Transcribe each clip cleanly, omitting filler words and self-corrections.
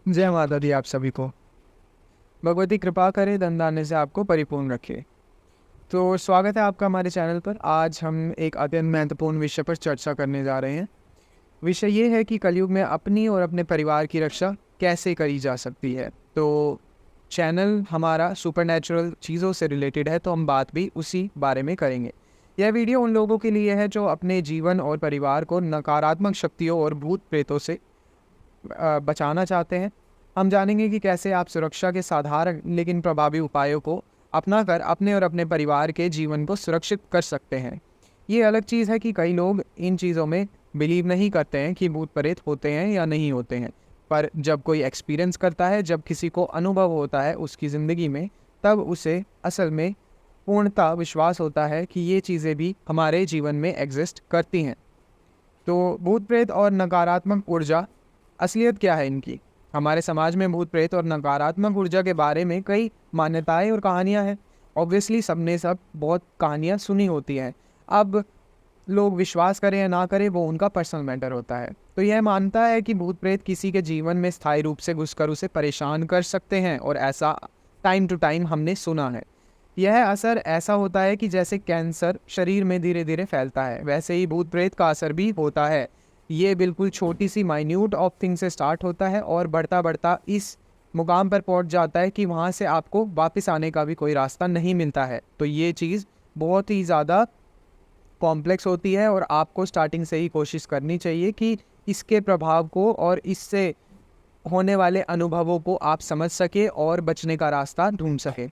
जय माता दी आप सभी को। भगवती कृपा करे, धन धान्य से आपको परिपूर्ण रखे। तो स्वागत है आपका हमारे चैनल पर। आज हम एक अत्यंत महत्वपूर्ण विषय पर चर्चा करने जा रहे हैं। विषय ये है कि कलयुग में अपनी और अपने परिवार की रक्षा कैसे करी जा सकती है। तो चैनल हमारा सुपरनैचुरल चीज़ों से रिलेटेड है, तो हम बात भी उसी बारे में करेंगे। यह वीडियो उन लोगों के लिए है जो अपने जीवन और परिवार को नकारात्मक शक्तियों और भूत प्रेतों से बचाना चाहते हैं। हम जानेंगे कि कैसे आप सुरक्षा के साधारण लेकिन प्रभावी उपायों को अपनाकर अपने और अपने परिवार के जीवन को सुरक्षित कर सकते हैं। ये अलग चीज़ है कि कई लोग इन चीज़ों में बिलीव नहीं करते हैं कि भूत प्रेत होते हैं या नहीं होते हैं, पर जब कोई एक्सपीरियंस करता है, जब किसी को अनुभव होता है उसकी ज़िंदगी में, तब उसे असल में पूर्णतः विश्वास होता है कि ये चीज़ें भी हमारे जीवन में एग्जिस्ट करती हैं। तो भूत प्रेत और नकारात्मक ऊर्जा, असलियत क्या है इनकी? हमारे समाज में भूत प्रेत और नकारात्मक ऊर्जा के बारे में कई मान्यताएं और कहानियां हैं। ऑब्वियसली सबने बहुत कहानियां सुनी होती हैं। अब लोग विश्वास करें या ना करें, वो उनका पर्सनल मैटर होता है। तो यह मानता है कि भूत प्रेत किसी के जीवन में स्थायी रूप से घुसकर उसे परेशान कर सकते हैं, और ऐसा टाइम टू टाइम हमने सुना है। यह असर ऐसा होता है कि जैसे कैंसर शरीर में धीरे धीरे फैलता है, वैसे ही भूत प्रेत का असर भी होता है। ये बिल्कुल छोटी सी माइन्यूट ऑफ थिंग से स्टार्ट होता है और बढ़ता बढ़ता इस मुकाम पर पहुंच जाता है कि वहाँ से आपको वापस आने का भी कोई रास्ता नहीं मिलता है। तो ये चीज़ बहुत ही ज़्यादा कॉम्प्लेक्स होती है, और आपको स्टार्टिंग से ही कोशिश करनी चाहिए कि इसके प्रभाव को और इससे होने वाले अनुभवों को आप समझ सके और बचने का रास्ता ढूंढ सके।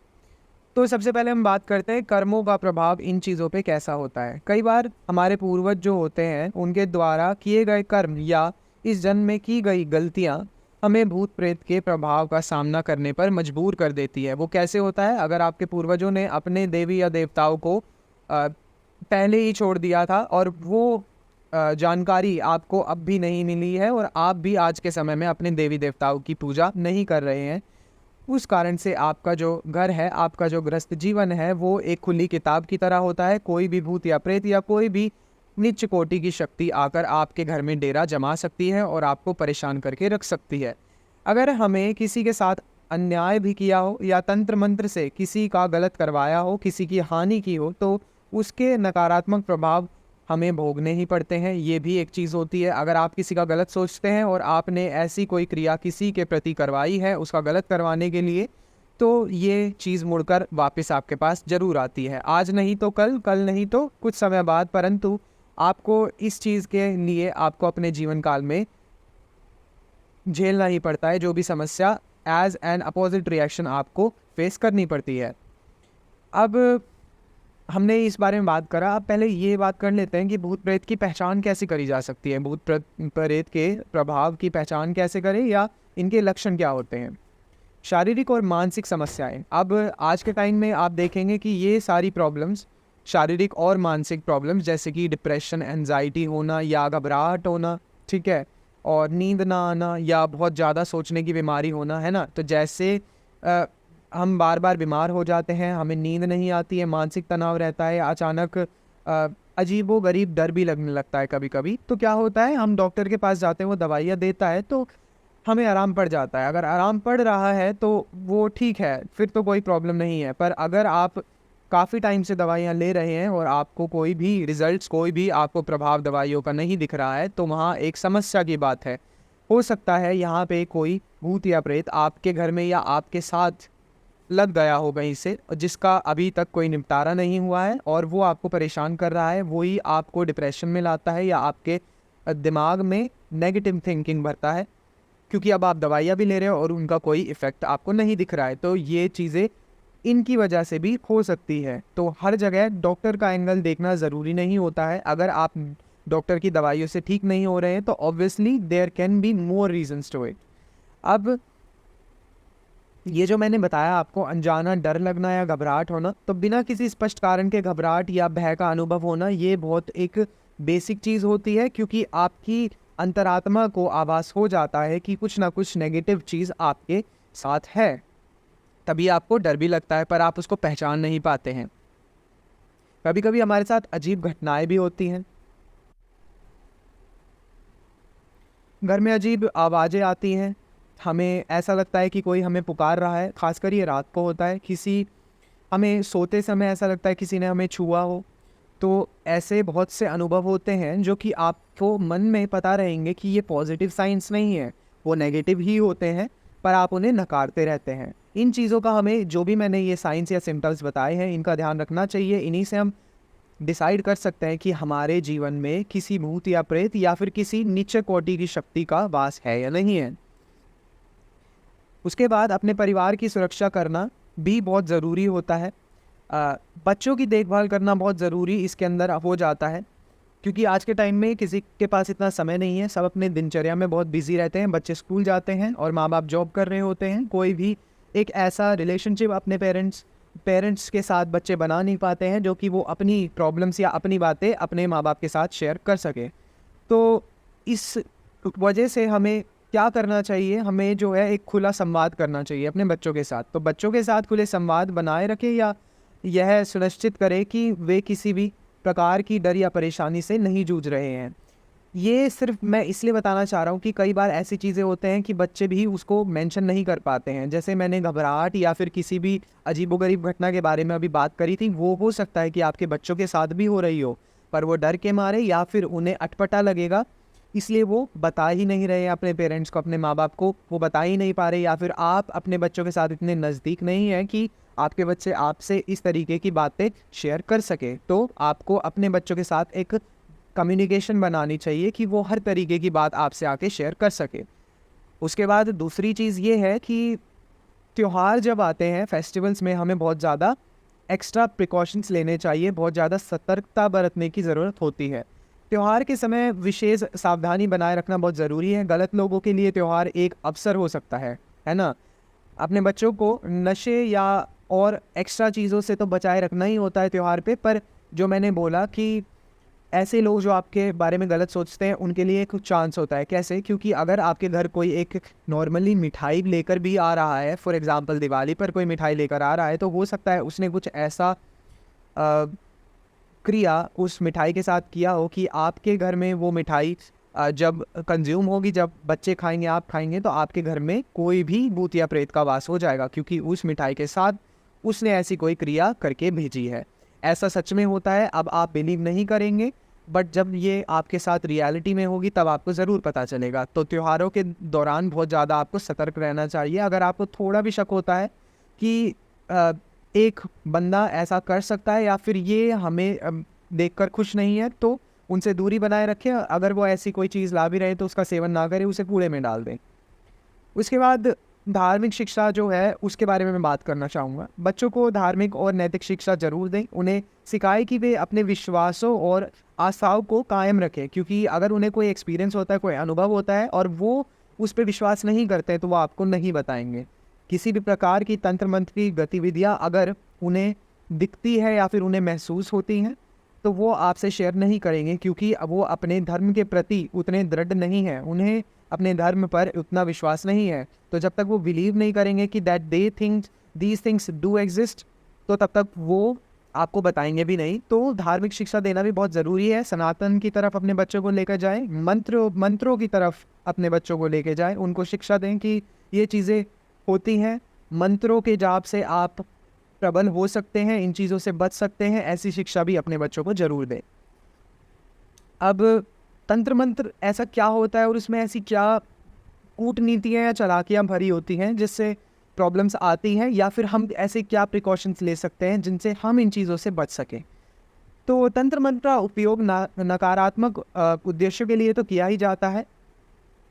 तो सबसे पहले हम बात करते हैं कर्मों का प्रभाव इन चीज़ों पे कैसा होता है। कई बार हमारे पूर्वज जो होते हैं, उनके द्वारा किए गए कर्म या इस जन्म में की गई गलतियाँ हमें भूत प्रेत के प्रभाव का सामना करने पर मजबूर कर देती है। वो कैसे होता है? अगर आपके पूर्वजों ने अपने देवी या देवताओं को पहले ही छोड़ दिया था, और वो जानकारी आपको अब भी नहीं मिली है, और आप भी आज के समय में अपने देवी देवताओं की पूजा नहीं कर रहे हैं, उस कारण से आपका जो घर है, आपका जो गृहस्थ जीवन है, वो एक खुली किताब की तरह होता है। कोई भी भूत या प्रेत या कोई भी नीच कोटि की शक्ति आकर आपके घर में डेरा जमा सकती है और आपको परेशान करके रख सकती है। अगर हमें किसी के साथ अन्याय भी किया हो या तंत्र मंत्र से किसी का गलत करवाया हो, किसी की हानि की हो, तो उसके नकारात्मक प्रभाव हमें भोगने ही पड़ते हैं। ये भी एक चीज़ होती है। अगर आप किसी का गलत सोचते हैं और आपने ऐसी कोई क्रिया किसी के प्रति करवाई है उसका गलत करवाने के लिए, तो ये चीज़ मुड़कर वापस आपके पास ज़रूर आती है। आज नहीं तो कल, कल नहीं तो कुछ समय बाद, परंतु आपको इस चीज़ के लिए आपको अपने जीवन काल में झेलना ही पड़ता है। जो भी समस्या एज एन अपोजिट रिएक्शन आपको फेस करनी पड़ती है। अब हमने इस बारे में बात करा, अब पहले ये बात कर लेते हैं कि भूत प्रेत की पहचान कैसे करी जा सकती है। भूत प्रेत के प्रभाव की पहचान कैसे करें, या इनके लक्षण क्या होते हैं। शारीरिक और मानसिक समस्याएं। अब आज के टाइम में आप देखेंगे कि ये सारी प्रॉब्लम्स, शारीरिक और मानसिक प्रॉब्लम्स, जैसे कि डिप्रेशन, एंजाइटी होना या घबराहट होना, ठीक है, और नींद ना आना या बहुत ज़्यादा सोचने की बीमारी होना, है ना। तो जैसे हम बार बार बीमार हो जाते हैं, हमें नींद नहीं आती है, मानसिक तनाव रहता है, अचानक अजीबो गरीब डर भी लगने लगता है कभी कभी, तो क्या होता है, हम डॉक्टर के पास जाते हैं, वो दवाइयाँ देता है तो हमें आराम पड़ जाता है। अगर आराम पड़ रहा है तो वो ठीक है, फिर तो कोई प्रॉब्लम नहीं है। पर अगर आप काफ़ी टाइम से दवाइयाँ ले रहे हैं और आपको कोई भी रिजल्ट्स, कोई भी आपको प्रभाव दवाइयों का नहीं दिख रहा है, तो वहाँ एक समस्या की बात है। हो सकता है यहाँ पे कोई भूत या प्रेत आपके घर में या आपके साथ लग गया हो कहीं से, जिसका अभी तक कोई निपटारा नहीं हुआ है, और वो आपको परेशान कर रहा है। वही आपको डिप्रेशन में लाता है या आपके दिमाग में नेगेटिव थिंकिंग भरता है, क्योंकि अब आप दवाइयाँ भी ले रहे हो और उनका कोई इफ़ेक्ट आपको नहीं दिख रहा है। तो ये चीज़ें इनकी वजह से भी हो सकती है। तो हर जगह डॉक्टर का एंगल देखना ज़रूरी नहीं होता है। अगर आप डॉक्टर की दवाइयों से ठीक नहीं हो रहे हैं, तो obviously there can be more reasons to it. अब ये जो मैंने बताया आपको, अनजाना डर लगना या घबराहट होना, तो बिना किसी स्पष्ट कारण के घबराहट या भय का अनुभव होना, ये बहुत एक बेसिक चीज़ होती है, क्योंकि आपकी अंतरात्मा को आभास हो जाता है कि कुछ ना कुछ नेगेटिव चीज़ आपके साथ है। तभी आपको डर भी लगता है, पर आप उसको पहचान नहीं पाते हैं। कभी कभी हमारे साथ अजीब घटनाएं भी होती हैं। घर में अजीब आवाज़ें आती हैं, हमें ऐसा लगता है कि कोई हमें पुकार रहा है, खासकर ये रात को होता है, हमें सोते समय ऐसा लगता है किसी ने हमें छुआ हो। तो ऐसे बहुत से अनुभव होते हैं जो कि आपको मन में पता रहेंगे कि ये पॉजिटिव साइंस नहीं है, वो नेगेटिव ही होते हैं, पर आप उन्हें नकारते रहते हैं। इन चीज़ों का हमें, जो भी मैंने ये साइंस या सिम्टम्स बताए हैं, इनका ध्यान रखना चाहिए। इन्हीं से हम डिसाइड कर सकते हैं कि हमारे जीवन में किसी भूत या प्रेत या फिर किसी नीचे कोटि की शक्ति का वास है या नहीं है। उसके बाद अपने परिवार की सुरक्षा करना भी बहुत ज़रूरी होता है। बच्चों की देखभाल करना बहुत ज़रूरी इसके अंदर हो जाता है, क्योंकि आज के टाइम में किसी के पास इतना समय नहीं है, सब अपने दिनचर्या में बहुत बिजी रहते हैं। बच्चे स्कूल जाते हैं और माँ बाप जॉब कर रहे होते हैं। कोई भी एक ऐसा रिलेशनशिप अपने पेरेंट्स के साथ बच्चे बना नहीं पाते हैं जो कि वो अपनी प्रॉब्लम्स या अपनी बातें अपने माँ बाप के साथ शेयर कर सके। तो इस वजह से हमें क्या करना चाहिए, हमें जो है एक खुला संवाद करना चाहिए अपने बच्चों के साथ। तो बच्चों के साथ खुले संवाद बनाए रखें या यह सुनिश्चित करें कि वे किसी भी प्रकार की डर या परेशानी से नहीं जूझ रहे हैं। ये सिर्फ मैं इसलिए बताना चाह रहा हूँ कि कई बार ऐसी चीज़ें होते हैं कि बच्चे भी उसको मेंशन नहीं कर पाते हैं। जैसे मैंने घबराहट या फिर किसी भी अजीबोगरीब घटना के बारे में अभी बात करी थी, वो हो सकता है कि आपके बच्चों के साथ भी हो रही हो, पर वो डर के मारे या फिर उन्हें अटपटा लगेगा, इसलिए वो बता ही नहीं रहे अपने पेरेंट्स को, अपने माँ बाप को वो बता ही नहीं पा रहे, या फिर आप अपने बच्चों के साथ इतने नज़दीक नहीं हैं कि आपके बच्चे आपसे इस तरीके की बातें शेयर कर सके। तो आपको अपने बच्चों के साथ एक कम्युनिकेशन बनानी चाहिए कि वो हर तरीके की बात आपसे आके शेयर कर सके। उसके बाद दूसरी चीज़ ये है कि त्योहार जब आते हैं, फेस्टिवल्स में, हमें बहुत ज़्यादा एक्स्ट्रा प्रिकॉशंस लेने चाहिए, बहुत ज़्यादा सतर्कता बरतने की ज़रूरत होती है। त्योहार के समय विशेष सावधानी बनाए रखना बहुत ज़रूरी है। गलत लोगों के लिए त्योहार एक अवसर हो सकता है ना? अपने बच्चों को नशे या और एक्स्ट्रा चीज़ों से तो बचाए रखना ही होता है त्योहार पे, पर जो मैंने बोला कि ऐसे लोग जो आपके बारे में गलत सोचते हैं, उनके लिए एक चांस होता है। कैसे? क्योंकि अगर आपके घर कोई एक नॉर्मली मिठाई लेकर भी आ रहा है, फॉर एग्ज़ाम्पल दिवाली पर कोई मिठाई लेकर आ रहा है, तो हो सकता है उसने कुछ ऐसा अ, क्रिया उस मिठाई के साथ किया हो कि आपके घर में वो मिठाई जब कंज्यूम होगी, जब बच्चे खाएँगे, आप खाएँगे, तो आपके घर में कोई भी भूत या प्रेत का वास हो जाएगा, क्योंकि उस मिठाई के साथ उसने ऐसी कोई क्रिया करके भेजी है। ऐसा सच में होता है। अब आप बिलीव नहीं करेंगे, बट जब ये आपके साथ रियलिटी में होगी तब आपको ज़रूर पता चलेगा। तो त्योहारों के दौरान बहुत ज़्यादा आपको सतर्क रहना चाहिए। अगर आपको थोड़ा भी शक होता है कि एक बंदा ऐसा कर सकता है या फिर ये हमें देखकर खुश नहीं है, तो उनसे दूरी बनाए रखें। अगर वो ऐसी कोई चीज़ ला भी रहे तो उसका सेवन ना करें, उसे कूड़े में डाल दें। उसके बाद धार्मिक शिक्षा जो है उसके बारे में मैं बात करना चाहूँगा। बच्चों को धार्मिक और नैतिक शिक्षा ज़रूर दें। उन्हें सिखाएं कि वे अपने विश्वासों और आस्थाओं को कायम रखें, क्योंकि अगर उन्हें कोई एक्सपीरियंस होता है, कोई अनुभव होता है और वो उस पे विश्वास नहीं करते हैं, तो वो आपको नहीं बताएंगे। किसी भी प्रकार की तंत्र मंत्र की गतिविधियाँ अगर उन्हें दिखती है या फिर उन्हें महसूस होती हैं, तो वो आपसे शेयर नहीं करेंगे, क्योंकि वो अपने धर्म के प्रति उतने दृढ़ नहीं हैं, उन्हें अपने धर्म पर उतना विश्वास नहीं है। तो जब तक वो बिलीव नहीं करेंगे कि that they think these things do exist, तो तब तक वो आपको बताएंगे भी नहीं। तो धार्मिक शिक्षा देना भी बहुत ज़रूरी है। सनातन की तरफ अपने बच्चों को लेकर जाएं, मंत्रों की तरफ अपने बच्चों को लेकर जाएं, उनको शिक्षा दें कि ये चीज़ें होती हैं। मंत्रों के जाप से आप प्रबल हो सकते हैं, इन चीज़ों से बच सकते हैं। ऐसी शिक्षा भी अपने बच्चों को ज़रूर दें। अब तंत्र मंत्र ऐसा क्या होता है और उसमें ऐसी क्या कूटनीतियाँ या चालाकियाँ भरी होती हैं जिससे प्रॉब्लम्स आती हैं, या फिर हम ऐसे क्या प्रिकॉशंस ले सकते हैं जिनसे हम इन चीज़ों से बच सकें। तो तंत्र मंत्र का उपयोग नकारात्मक उद्देश्यों के लिए तो किया ही जाता है।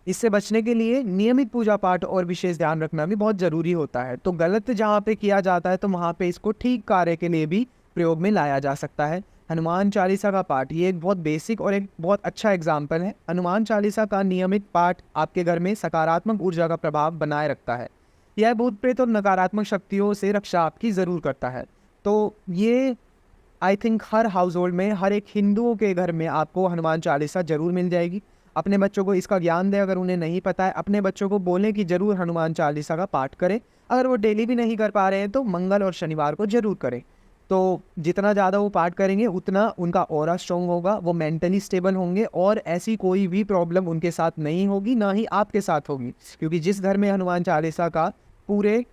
इससे बचने के लिए नियमित पूजा पाठ और विशेष ध्यान रखना भी बहुत ज़रूरी होता है। तो गलत जहाँ पे किया जाता है, तो वहाँ पे इसको ठीक कार्य के लिए भी प्रयोग में लाया जा सकता है। हनुमान चालीसा का पाठ, ये एक बहुत बेसिक और एक बहुत अच्छा एग्जाम्पल है। हनुमान चालीसा का नियमित पाठ आपके घर में सकारात्मक ऊर्जा का प्रभाव बनाए रखता है। यह भूत प्रेत और नकारात्मक शक्तियों से रक्षा आपकी ज़रूर करता है। तो ये I think her house hold में, हर एक हिंदुओं के घर में आपको हनुमान चालीसा ज़रूर मिल जाएगी। अपने बच्चों को इसका ज्ञान दें। अगर उन्हें नहीं पता है, अपने बच्चों को बोलें कि ज़रूर हनुमान चालीसा का पाठ करें। अगर वो डेली भी नहीं कर पा रहे हैं तो मंगल और शनिवार को ज़रूर करें। तो जितना ज़्यादा वो पाठ करेंगे उतना उनका ऑरा स्ट्रॉन्ग होगा, वो मेंटली स्टेबल होंगे और ऐसी कोई भी प्रॉब्लम उनके साथ नहीं होगी, ना ही आपके साथ होगी। क्योंकि जिस घर में हनुमान चालीसा का पूरे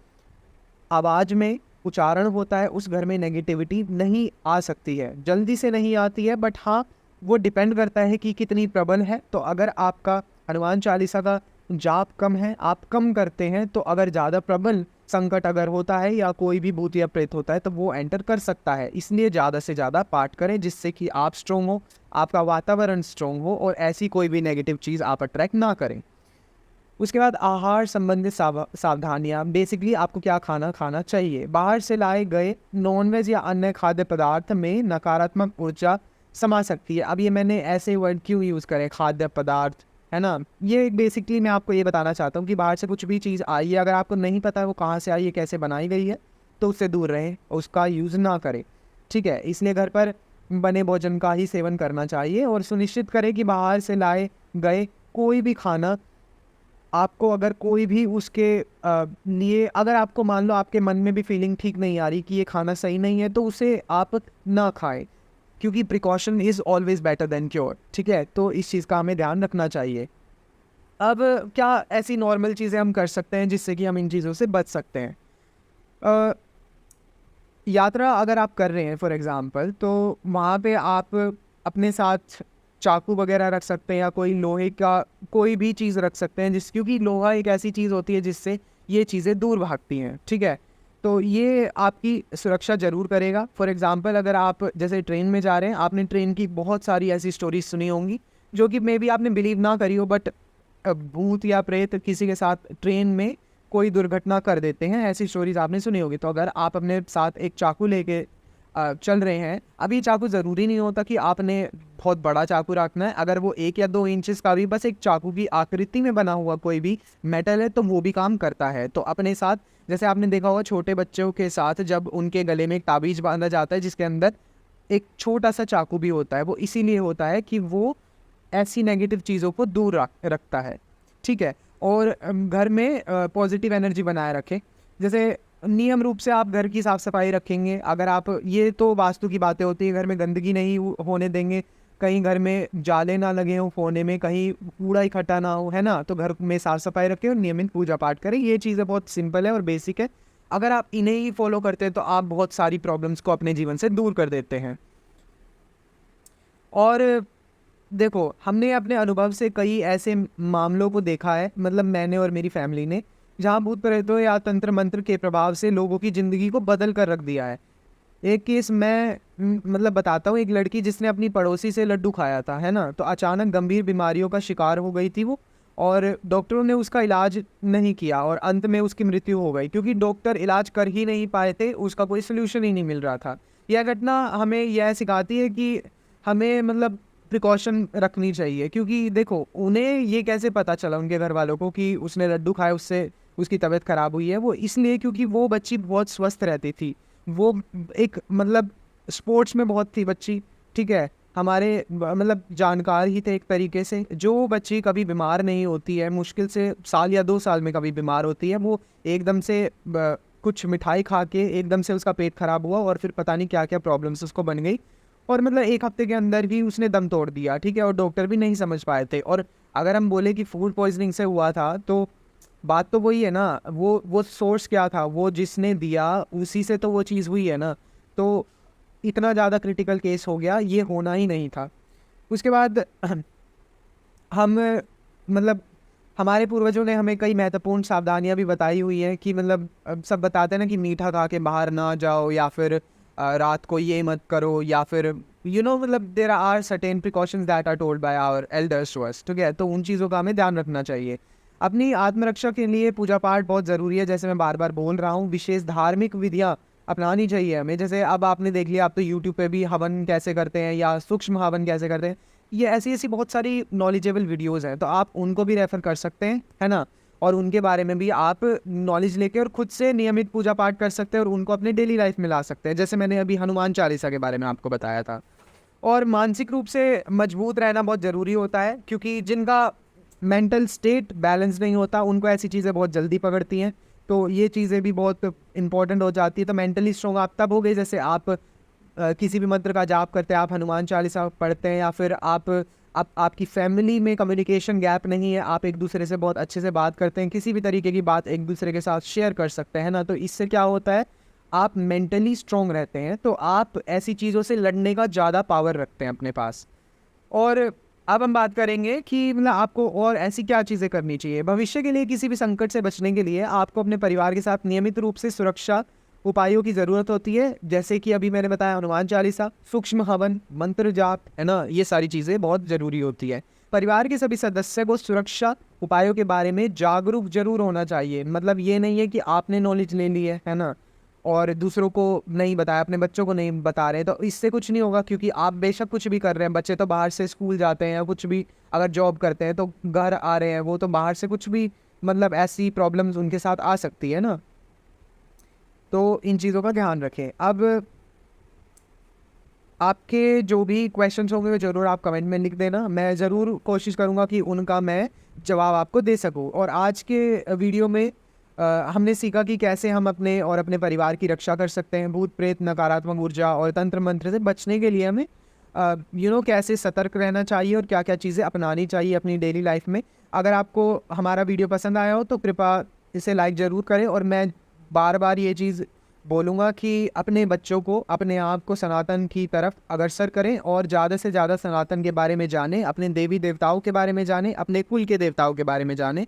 आवाज़ में उच्चारण होता है उस घर में नेगेटिविटी नहीं आ सकती है, जल्दी से नहीं आती है, बट हाँ वो डिपेंड करता है कि कितनी प्रबल है। तो अगर आपका हनुमान चालीसा का जाप कम है, आप कम करते हैं, तो अगर ज़्यादा प्रबल संकट अगर होता है या कोई भी भूत या प्रेत होता है तो वो एंटर कर सकता है। इसलिए ज़्यादा से ज़्यादा पाठ करें जिससे कि आप स्ट्रोंग हो, आपका वातावरण स्ट्रोंग हो और ऐसी कोई भी नेगेटिव चीज़ आप अट्रैक्ट ना करें। उसके बाद आहार संबंधित सावधानियाँ, बेसिकली आपको क्या खाना चाहिए। बाहर से लाए गए नॉनवेज या अन्य खाद्य पदार्थ में नकारात्मक ऊर्जा समा सकती है। अब ये मैंने ऐसे वर्ड क्यों यूज़ करे, खाद्य पदार्थ, है ना। ये बेसिकली मैं आपको ये बताना चाहता हूँ कि बाहर से कुछ भी चीज़ आई है, अगर आपको नहीं पता है वो कहाँ से आई है, कैसे बनाई गई है, तो उससे दूर रहें, उसका यूज़ ना करें, ठीक है। इसलिए घर पर बने भोजन का ही सेवन करना चाहिए और सुनिश्चित करें कि बाहर से लाए गए कोई भी खाना आपको अगर कोई भी उसके लिए, अगर आपको मान लो आपके मन में भी फीलिंग ठीक नहीं आ रही कि ये खाना सही नहीं है, तो उसे आप ना खाएं, क्योंकि precaution is always better than cure, ठीक है। तो इस चीज़ का हमें ध्यान रखना चाहिए। अब क्या ऐसी नॉर्मल चीज़ें हम कर सकते हैं जिससे कि हम इन चीज़ों से बच सकते हैं। यात्रा अगर आप कर रहे हैं फॉर एग्ज़ाम्पल, तो वहाँ पे आप अपने साथ चाकू वगैरह रख सकते हैं या कोई लोहे का कोई भी चीज़ रख सकते हैं, क्योंकि लोहा एक ऐसी चीज़ होती है जिससे ये चीज़ें दूर भागती हैं, ठीक है। तो ये आपकी सुरक्षा ज़रूर करेगा। फॉर एग्ज़ाम्पल अगर आप जैसे ट्रेन में जा रहे हैं, आपने ट्रेन की बहुत सारी ऐसी स्टोरीज सुनी होंगी जो कि मे बी आपने बिलीव ना करी हो, बट भूत या प्रेत किसी के साथ ट्रेन में कोई दुर्घटना कर देते हैं, ऐसी स्टोरीज आपने सुनी होगी। तो अगर आप अपने साथ एक चाकू लेके चल रहे हैं, अभी चाकू ज़रूरी नहीं होता कि आपने बहुत बड़ा चाकू रखना है, अगर वो 1 या 2 इंचेस का भी बस एक चाकू की आकृति में बना हुआ कोई भी मेटल है तो वो भी काम करता है। तो अपने साथ, जैसे आपने देखा होगा छोटे बच्चों के साथ जब उनके गले में एक ताबीज़ बांधा जाता है जिसके अंदर एक छोटा सा चाकू भी होता है, वो इसीलिए होता है कि वो ऐसी नेगेटिव चीज़ों को दूर रखता है, ठीक है। और घर में पॉजिटिव एनर्जी बनाए रखें। जैसे नियम रूप से आप घर की साफ़ सफाई रखेंगे, अगर आप, ये तो वास्तु की बातें होती है, घर में गंदगी नहीं होने देंगे, कहीं घर में जाले ना लगे हों कोने में, कहीं कूड़ा इकट्ठा ना हो, है ना। तो घर में साफ़ सफाई रखें और नियमित पूजा पाठ करें। ये चीज़ें बहुत सिंपल है और बेसिक है, अगर आप इन्हें ही फॉलो करते हैं तो आप बहुत सारी प्रॉब्लम्स को अपने जीवन से दूर कर देते हैं। और देखो, हमने अपने अनुभव से कई ऐसे मामलों को देखा है, मतलब मैंने और मेरी फैमिली ने, जहाँ भूत प्रेतों या तंत्र मंत्र के प्रभाव से लोगों की ज़िंदगी को बदल कर रख दिया है। एक केस मैं मतलब बताता हूँ। एक लड़की जिसने अपनी पड़ोसी से लड्डू खाया था, है ना, तो अचानक गंभीर बीमारियों का शिकार हो गई थी वो, और डॉक्टरों ने उसका इलाज नहीं किया और अंत में उसकी मृत्यु हो गई, क्योंकि डॉक्टर इलाज कर ही नहीं पाए थे, उसका कोई सोल्यूशन ही नहीं मिल रहा था। यह घटना हमें यह सिखाती है कि हमें मतलब प्रिकॉशन रखनी चाहिए, क्योंकि देखो उन्हें ये कैसे पता चला उनके घर वालों को कि उसने लड्डू खाया उससे उसकी तबीयत ख़राब हुई है। वो इसलिए क्योंकि वो बच्ची बहुत स्वस्थ रहती थी, वो एक मतलब स्पोर्ट्स में बहुत थी बच्ची, ठीक है। हमारे मतलब जानकार ही थे एक तरीके से। जो बच्ची कभी बीमार नहीं होती है, मुश्किल से साल या 2 साल में कभी बीमार होती है, वो एकदम से कुछ मिठाई खा के एकदम से उसका पेट ख़राब हुआ और फिर पता नहीं क्या क्या प्रॉब्लम्स उसको बन गई, और मतलब 1 हफ्ते के अंदर भी उसने दम तोड़ दिया, ठीक है। और डॉक्टर भी नहीं समझ पाए थे। और अगर हम बोले कि फूड पॉइजनिंग से हुआ था, तो बात तो वही है ना, वो सोर्स क्या था, वो जिसने दिया उसी से तो वो चीज़ हुई है ना। तो इतना ज़्यादा क्रिटिकल केस हो गया, ये होना ही नहीं था। उसके बाद हम मतलब हमारे पूर्वजों ने हमें कई महत्वपूर्ण सावधानियां भी बताई हुई है कि मतलब सब बताते हैं ना कि मीठा खा के बाहर ना जाओ, या फिर रात को ये मत करो, या फिर मतलब there are certain precautions that are told by our elders to us, ठीक है। तो उन चीज़ों का हमें ध्यान रखना चाहिए। अपनी आत्मरक्षा के लिए पूजा पाठ बहुत ज़रूरी है, जैसे मैं बार बार बोल रहा हूँ। विशेष धार्मिक विधियाँ अपनानी चाहिए हमें। जैसे अब आपने देख लिया, आप तो यूट्यूब पे भी हवन कैसे करते हैं या सूक्ष्म हवन कैसे करते हैं, ये ऐसी ऐसी बहुत सारी नॉलेजेबल वीडियोज़ हैं, तो आप उनको भी रेफ़र कर सकते हैं, है ना। और उनके बारे में भी आप नॉलेज लेके और ख़ुद से नियमित पूजा पाठ कर सकते हैं और उनको अपने डेली लाइफ में ला सकते हैं, जैसे मैंने अभी हनुमान चालीसा के बारे में आपको बताया था। और मानसिक रूप से मजबूत रहना बहुत ज़रूरी होता है, क्योंकि जिनका मेंटल स्टेट बैलेंस नहीं होता उनको ऐसी चीज़ें बहुत जल्दी पकड़ती हैं। तो ये चीज़ें भी बहुत इंपॉर्टेंट हो जाती है। तो मेंटली स्ट्रॉन्ग आप तब हो गए जैसे आप किसी भी मंत्र का जाप करते हैं, आप हनुमान चालीसा पढ़ते हैं, या फिर आपकी फैमिली में कम्युनिकेशन गैप नहीं है, आप एक दूसरे से बहुत अच्छे से बात करते हैं, किसी भी तरीके की बात एक दूसरे के साथ शेयर कर सकते हैं ना। तो इससे क्या होता है, आप मेंटली स्ट्रॉन्ग रहते हैं, तो आप ऐसी चीज़ों से लड़ने का ज़्यादा पावर रखते हैं अपने पास। और अब हम बात करेंगे कि मतलब आपको और ऐसी क्या चीज़ें करनी चाहिए भविष्य के लिए। किसी भी संकट से बचने के लिए आपको अपने परिवार के साथ नियमित रूप से सुरक्षा उपायों की ज़रूरत होती है, जैसे कि अभी मैंने बताया हनुमान चालीसा, सूक्ष्म हवन, मंत्र जाप, है ना, ये सारी चीज़ें बहुत ज़रूरी होती है। परिवार के सभी सदस्य को सुरक्षा उपायों के बारे में जागरूक जरूर होना चाहिए। मतलब ये नहीं है कि आपने नॉलेज ले ली है ना, और दूसरों को नहीं बताया, अपने बच्चों को नहीं बता रहे, तो इससे कुछ नहीं होगा। क्योंकि आप बेशक कुछ भी कर रहे हैं, बच्चे तो बाहर से स्कूल जाते हैं या कुछ भी अगर जॉब करते हैं तो घर आ रहे हैं, वो तो बाहर से कुछ भी मतलब ऐसी प्रॉब्लम्स उनके साथ आ सकती है ना। तो इन चीज़ों का ध्यान रखें। अब आपके जो भी क्वेश्चंस होंगे वो ज़रूर आप कमेंट में लिख देना, मैं ज़रूर कोशिश करूँगा कि उनका मैं जवाब आपको दे सकूँ। और आज के वीडियो में हमने सीखा कि कैसे हम अपने और अपने परिवार की रक्षा कर सकते हैं भूत प्रेत, नकारात्मक ऊर्जा और तंत्र मंत्र से बचने के लिए हमें कैसे सतर्क रहना चाहिए और क्या क्या चीज़ें अपनानी चाहिए अपनी डेली लाइफ में। अगर आपको हमारा वीडियो पसंद आया हो तो कृपया इसे लाइक ज़रूर करें। और मैं बार बार ये चीज़ बोलूँगा कि अपने बच्चों को, अपने आप को सनातन की तरफ अग्रसर करें और ज़्यादा से ज़्यादा सनातन के बारे में जानें, अपने देवी देवताओं के बारे में जानें, अपने कुल के देवताओं के बारे में जानें।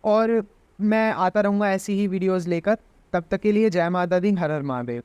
और मैं आता रहूँगा ऐसी ही वीडियोज़ लेकर। तब तक के लिए जय माता दी, हर हर महादेव।